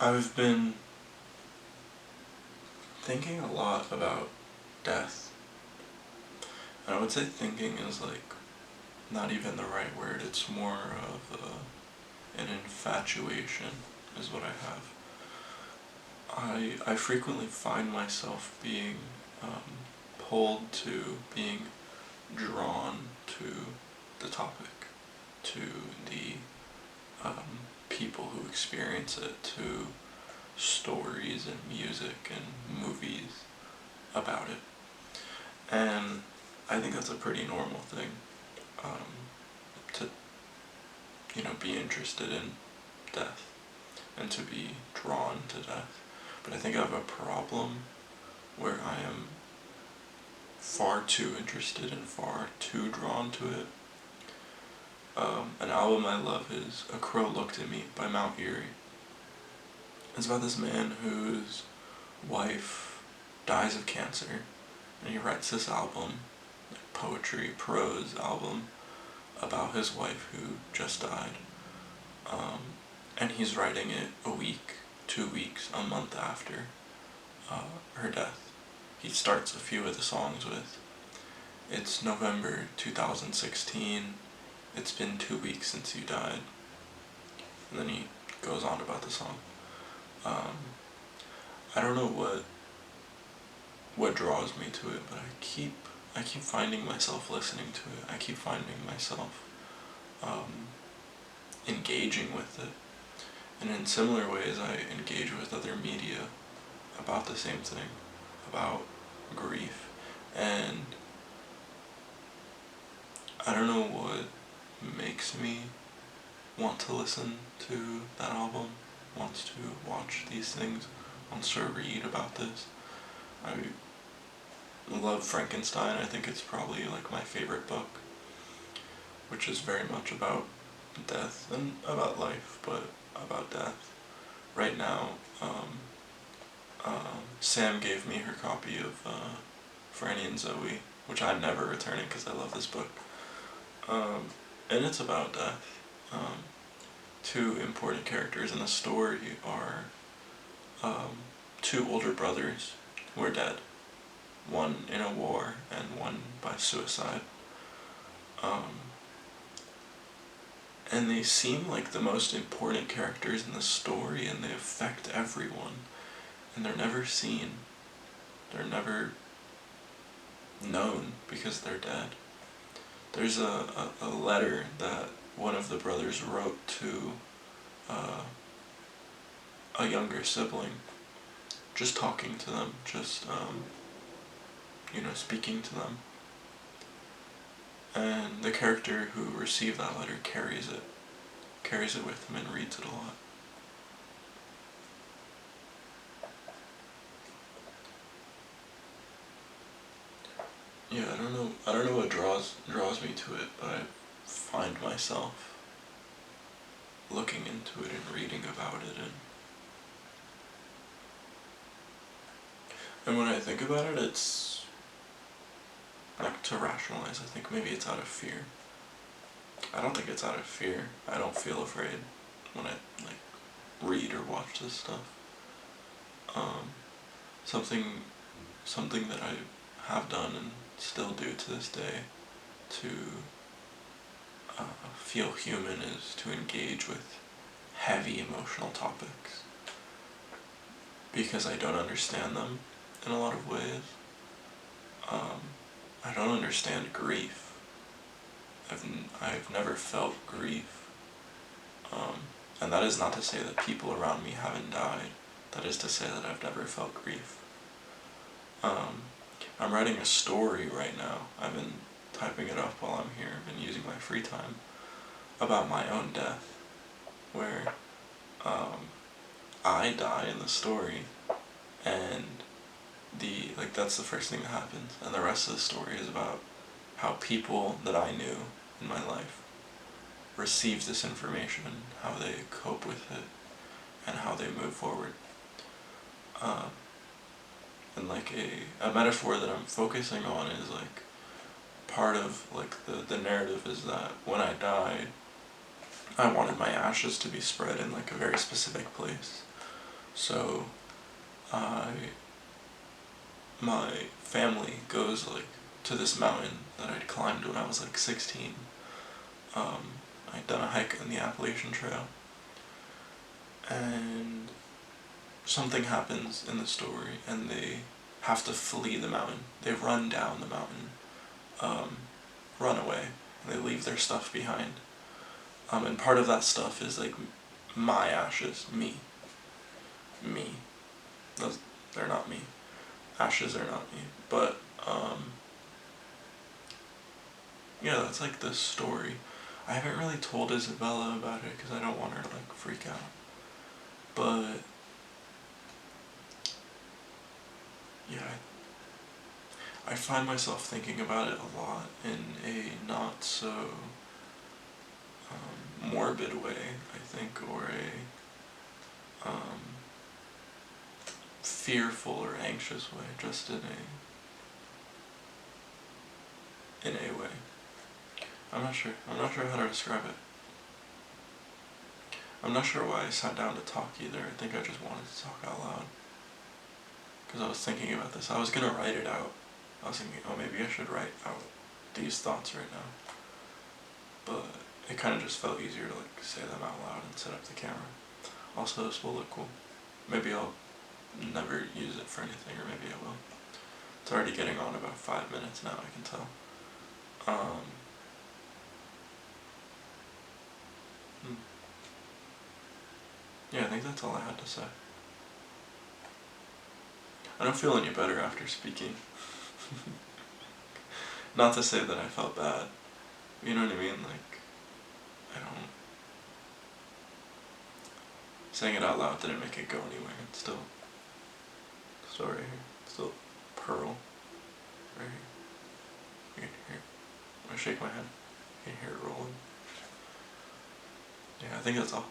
I've been thinking a lot about death. And I would say thinking is like not even the right word, it's more of an infatuation, is what I have. I frequently find myself being pulled to, being drawn to the topic, to the people who experience it, to stories and music and movies about it. And I think that's a pretty normal thing, to, be interested in death and to be drawn to death. But I think I have a problem where I am far too interested and far too drawn to it. An album I love is A Crow Looked at Me by Mount Eerie. It's about this man whose wife dies of cancer, and he writes this album, like poetry, prose album, about his wife who just died. And he's writing it a week, 2 weeks, a month after her death. He starts a few of the songs with, "It's November 2016, it's been 2 weeks since you died." And then he goes on about the song. I don't know what draws me to it, but I keep finding myself listening to it. I keep finding myself engaging with it. And in similar ways, I engage with other media about the same thing, about grief. And I don't know what makes me want to listen to that album, wants to watch these things, wants to read about this. I love Frankenstein. I think it's probably like my favorite book, which is very much about death and about life, but about death. Right now, Sam gave me her copy of Franny and Zoe, which I'm never returning because I love this book. And it's about death. Two important characters in the story are two older brothers who are dead. One in a war and one by suicide. And they seem like the most important characters in the story, and they affect everyone. And they're never seen. They're never known because they're dead. There's a letter that one of the brothers wrote to a younger sibling, just talking to them, just, speaking to them. And the character who received that letter carries it with him and reads it a lot. Yeah, I don't know what draws me to it, but I find myself looking into it and reading about it, and when I think about it, it's like to rationalize. I think maybe it's out of fear. I don't think it's out of fear. I don't feel afraid when I like read or watch this stuff. Something that I have done and still do to this day to feel human is to engage with heavy emotional topics, because I don't understand them in a lot of ways. I don't understand grief. I've never felt grief. And that is not to say that people around me haven't died. That is to say that I've never felt grief. I'm writing a story right now. I've been typing it up while I'm here. I've been using my free time about my own death, where I die in the story, and that's the first thing that happens, and the rest of the story is about how people that I knew in my life receive this information, how they cope with it, and how they move forward. And like a metaphor that I'm focusing on is like part of like the narrative is that when I died, I wanted my ashes to be spread in like a very specific place. So I my family goes like to this mountain that I'd climbed when I was like 16. I'd done a hike on the Appalachian Trail, and something happens in the story, and they have to flee the mountain. They run down the mountain, um, run away, and they leave their stuff behind. And part of that stuff is like my ashes, me. Those, they're not me. Ashes are not me. But yeah, that's like the story. I haven't really told Isabella about it because I don't want her to like freak out. But yeah, I find myself thinking about it a lot in a not so morbid way, I think, or a fearful or anxious way, just in a way. I'm not sure. I'm not sure how to describe it. I'm not sure why I sat down to talk either. I think I just wanted to talk out loud. Because I was thinking about this. I was gonna write it out. I was thinking, oh, maybe I should write out these thoughts right now. But it kind of just felt easier to like say them out loud and set up the camera. Also, this will look cool. Maybe I'll never use it for anything, or maybe I will. It's already getting on about 5 minutes now, I can tell. Yeah, I think that's all I had to say. I don't feel any better after speaking. Not to say that I felt bad. You know what I mean? Like, I don't... Saying it out loud didn't make it go anywhere. It's still right here. It's still pearl. Right here. You can hear it. When I shake my head, you can hear it rolling. Yeah, I think that's all.